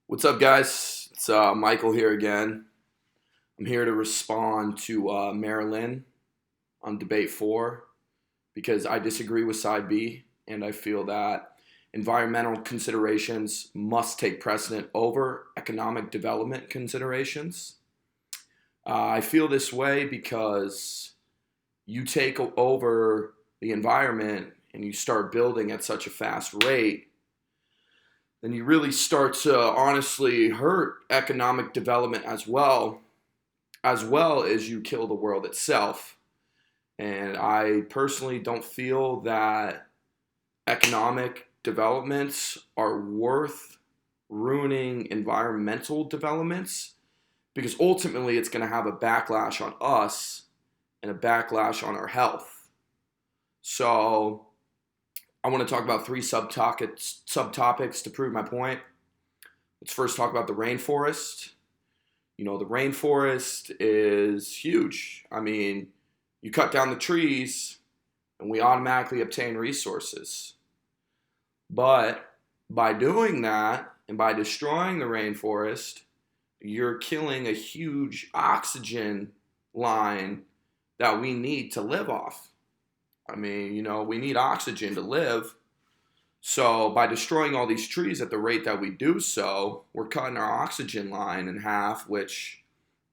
What's up, guys? It's Michael here again. I'm here to respond to Marilyn on Debate 4 because I disagree with Side B and I feel that environmental considerations must take precedent over economic development considerations. I feel this way because you take over the environment and you start building at such a fast rate, then you really start to honestly hurt economic development as well as you kill the world itself. And I personally don't feel that economic developments are worth ruining environmental developments because ultimately it's going to have a backlash on us and a backlash on our health. So I want to talk about three subtopics to prove my point. Let's first talk about the rainforest. You know, the rainforest is huge. I mean, you cut down the trees and we automatically obtain resources. But by doing that and by destroying the rainforest, you're killing a huge oxygen line that we need to live off. I mean, we need oxygen to live. So by destroying all these trees at the rate that we do so, we're cutting our oxygen line in half, which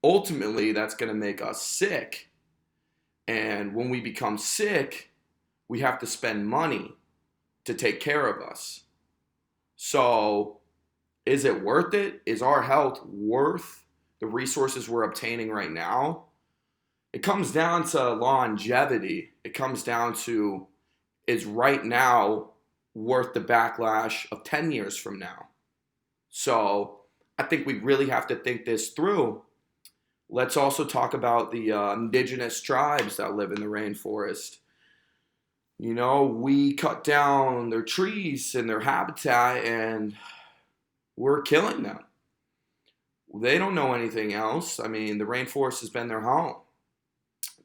ultimately that's going to make us sick. And when we become sick, we have to spend money to take care of us. So is it worth it? Is our health worth the resources we're obtaining right now? It comes down to longevity. It comes down to, is right now worth the backlash of 10 years from now? So I think we really have to think this through. Let's also talk about the indigenous tribes that live in the rainforest. You know, we cut down their trees and their habitat and we're killing them. They don't know anything else. I mean, the rainforest has been their home.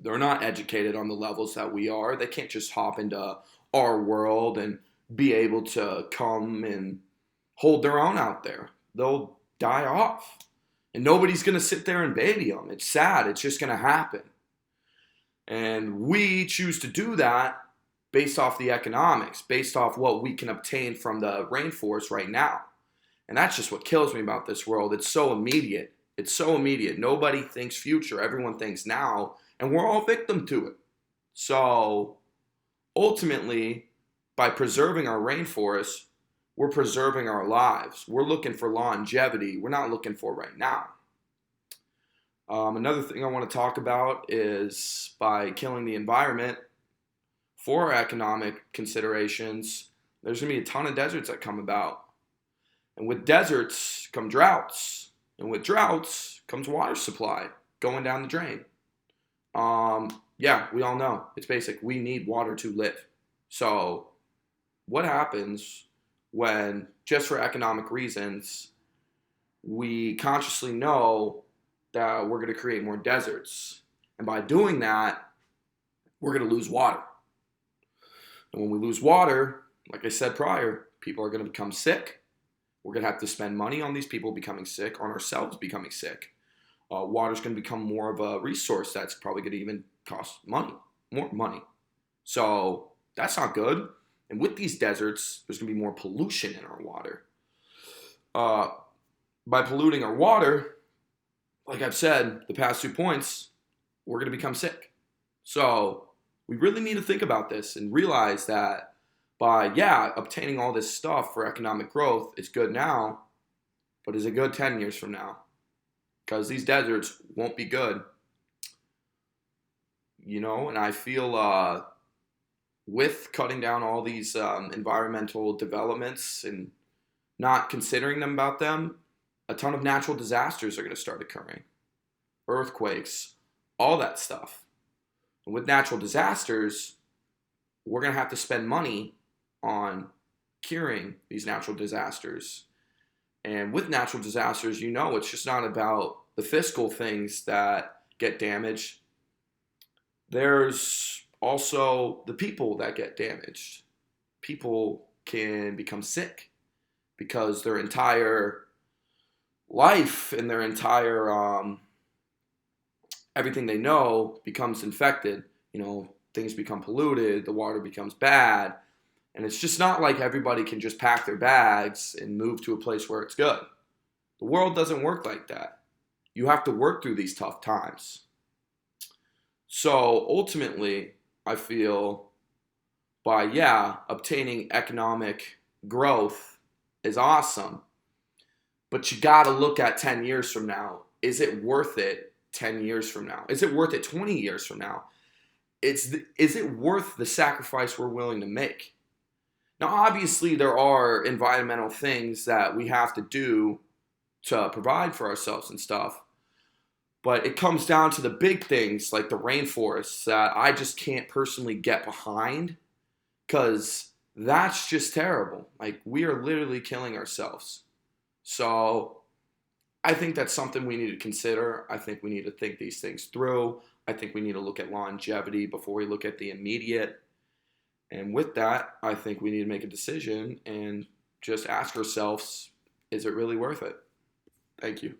They're not educated on the levels that we are. They can't just hop into our world and be able to come and hold their own out there. They'll die off. And nobody's going to sit there and baby them. It's sad. It's just going to happen. And we choose to do that based off the economics, based off what we can obtain from the rainforest right now. And that's just what kills me about this world. It's so immediate. It's so immediate. Nobody thinks future. Everyone thinks now. And we're all victim to it. So ultimately, by preserving our rainforests, we're preserving our lives. We're looking for longevity. We're not looking for right now. Another thing I want to talk about is by killing the environment for economic considerations, there's going to be a ton of deserts that come about. And with deserts come droughts. And with droughts comes water supply going down the drain. Yeah, we all know. It's basic. We need water to live. So what happens when, just for economic reasons, we consciously know that we're going to create more deserts? And by doing that, we're going to lose water. And when we lose water, like I said prior, people are going to become sick. We're going to have to spend money on these people becoming sick, on ourselves becoming sick. Water's going to become more of a resource that's probably going to even cost money, more money. So that's not good. And with these deserts, there's going to be more pollution in our water. By polluting our water, like I've said, the past 2 points, we're going to become sick. So we really need to think about this and realize that by, obtaining all this stuff for economic growth, it's good now, but is it good 10 years from now? Because these deserts won't be good. And I feel with cutting down all these environmental developments and not considering them about them, a ton of natural disasters are going to start occurring. Earthquakes, all that stuff. And with natural disasters, we're going to have to spend money on curing these natural disasters. And with natural disasters, it's just not about the fiscal things that get damaged. There's also the people that get damaged. People can become sick because their entire life and their entire everything they know becomes infected. You know, things become polluted, the water becomes bad, and it's just not like everybody can just pack their bags and move to a place where it's good. The world doesn't work like that. You have to work through these tough times. So ultimately, I feel by, yeah, obtaining economic growth is awesome, but you got to look at 10 years from now. Is it worth it 10 years from now? Is it worth it 20 years from now? Is it worth the sacrifice we're willing to make? Now, obviously, there are environmental things that we have to do to provide for ourselves and stuff, but it comes down to the big things like the rainforests that I just can't personally get behind because that's just terrible. Like, we are literally killing ourselves. So, I think that's something we need to consider. I think we need to think these things through. I think we need to look at longevity before we look at the immediate. And with that, I think we need to make a decision and just ask ourselves, is it really worth it? Thank you.